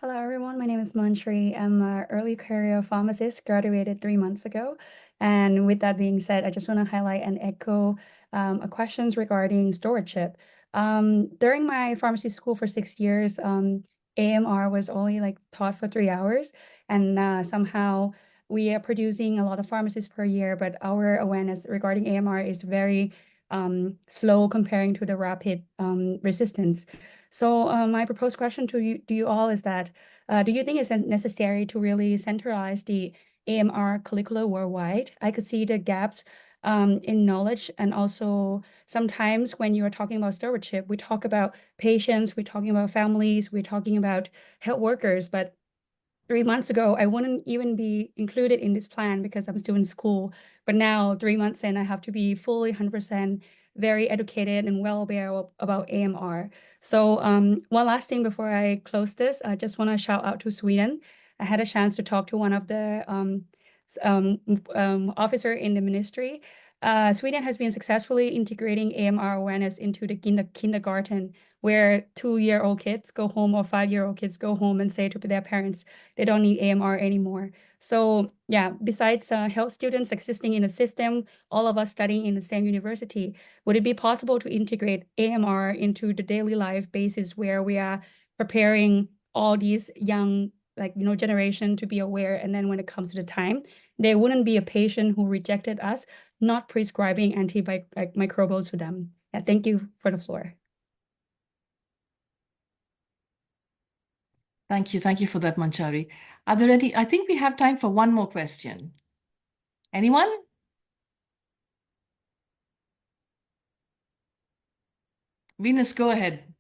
Hello, everyone. My name is Manchari. I'm an early career pharmacist, graduated 3 months ago. And with that being said, I just want to highlight and echo questions regarding stewardship. During my pharmacy school for 6 years, AMR was only like taught for 3 hours. And somehow we are producing a lot of pharmacists per year, but our awareness regarding AMR is very slow comparing to the rapid resistance. So my proposed question to you all is that, do you think it's necessary to really centralize the AMR curricula worldwide? I could see the gaps in knowledge, and also sometimes when you are talking about stewardship, we talk about patients, we're talking about families, we're talking about health workers, but 3 months ago, I wouldn't even be included in this plan because I'm still in school. But now, 3 months in, I have to be fully 100% very educated and well aware about AMR. So one last thing before I close this, I just want to shout out to Sweden. I had a chance to talk to one of the officer in the ministry. Sweden has been successfully integrating AMR awareness into the kindergarten, where 2-year-old kids go home or 5-year-old kids go home and say to their parents they don't need AMR anymore. So yeah, besides health students existing in the system, all of us studying in the same university, would it be possible to integrate AMR into the daily life basis where we are preparing all these young generation to be aware, and then when it comes to the time, there wouldn't be a patient who rejected us not prescribing antimicrobials to them. Yeah, thank you for the floor.
Thank you. Thank you for that, Manchari. Are there any? I think we have time for one more question. Anyone? Venus, go ahead.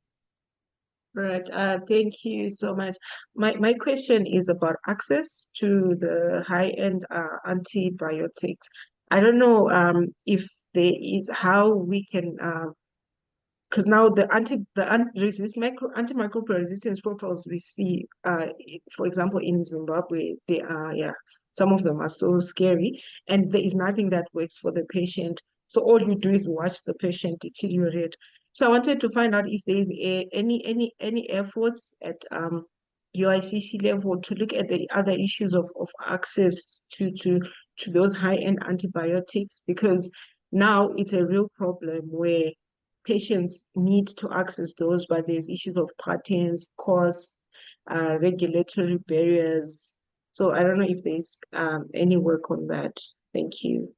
Right. Thank you so much. My question is about access to the high-end antibiotics. I don't know if there is how we can because now the antimicrobial resistance profiles we see, for example, in Zimbabwe, they are some of them are so scary, and there is nothing that works for the patient. So all you do is watch the patient deteriorate. So I wanted to find out if there is any efforts at UICC level to look at the other issues of access to those high-end antibiotics, because now it's a real problem where patients need to access those, but there's issues of patents, costs, regulatory barriers. So I don't know if there's any work on that. Thank you.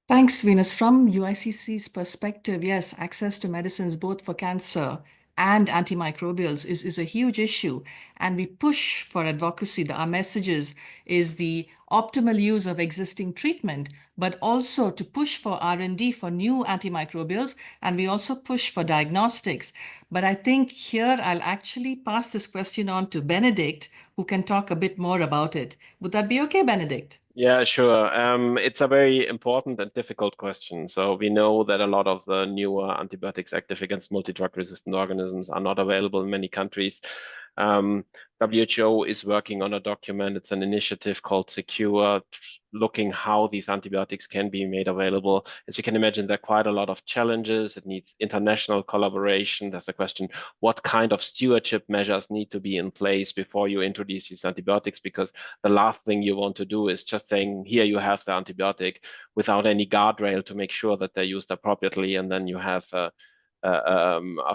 Thanks, Venus. From UICC's perspective, yes, access to medicines both for cancer and antimicrobials is a huge issue. And we push for advocacy. Our messages is the optimal use of existing treatment, but also to push for R&D for new antimicrobials. And we also push for diagnostics. But I think here I'll actually pass this question on to Benedict, who can talk a bit more about it. Would that be okay, Benedict?
Yeah, sure. It's a very important and difficult question. So we know that a lot of the newer antibiotics active against multi-drug resistant organisms are not available in many countries. WHO is working on a document. It's an initiative called Secure, looking how these antibiotics can be made available. As you can imagine, there are quite a lot of challenges. It needs international collaboration. There's a question, what kind of stewardship measures need to be in place before you introduce these antibiotics? Because the last thing you want to do is just saying, here you have the antibiotic without any guardrail to make sure that they're used appropriately. And then you have a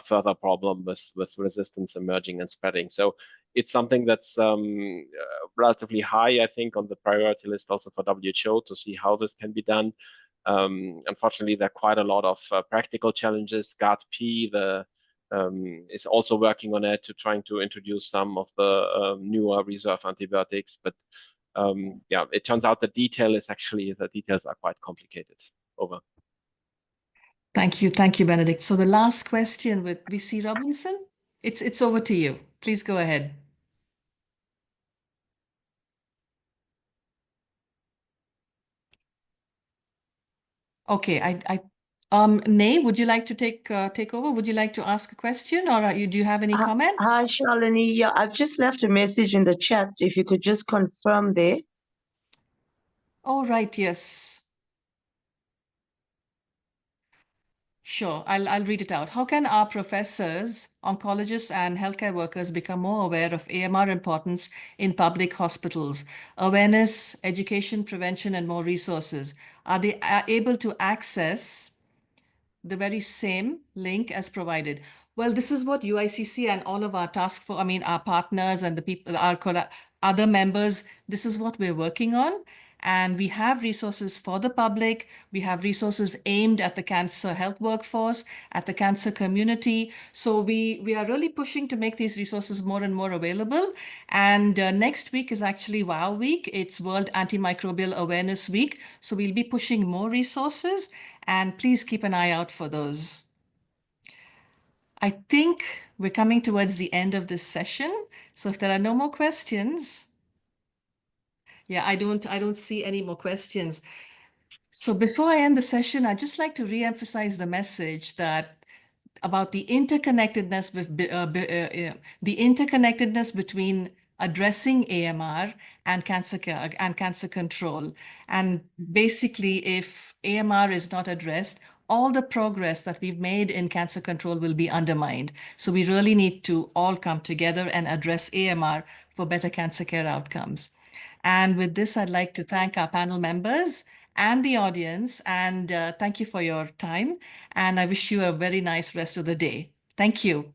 further problem with resistance emerging and spreading. So it's something that's relatively high, I think, on the priority list also for WHO to see how this can be done. Unfortunately, there are quite a lot of practical challenges. GARD-P is also working on it, trying to introduce some of the newer reserve antibiotics. But yeah, it turns out the details are quite complicated. Over.
Thank you, Benedict. So the last question with VC Robinson, it's over to you. Please go ahead. Okay, Nay, would you like to take over? Would you like to ask a question, or do you have any comments?
Hi, Shalini. Yeah, I've just left a message in the chat. If you could just confirm there.
Oh, right, yes. Sure, I'll read it out. How can our professors, oncologists, and healthcare workers become more aware of AMR importance in public hospitals? Awareness, education, prevention, and more resources. Are they able to access the very same link as provided? Well, this is what UICC and all of our our partners and the people, our other members, this is what we're working on. And we have resources for the public. We have resources aimed at the cancer health workforce, at the cancer community. So we are really pushing to make these resources more and more available. And next week is actually WOW Week. It's World Antimicrobial Awareness Week. So we'll be pushing more resources, and please keep an eye out for those. I think we're coming towards the end of this session. So if there are no more questions, yeah, I don't see any more questions. So before I end the session, I'd just like to re-emphasize the message that about the interconnectedness between addressing AMR and cancer care and cancer control. And basically, if AMR is not addressed, all the progress that we've made in cancer control will be undermined. So we really need to all come together and address AMR for better cancer care outcomes. And with this, I'd like to thank our panel members and the audience, and thank you for your time. And I wish you a very nice rest of the day. Thank you.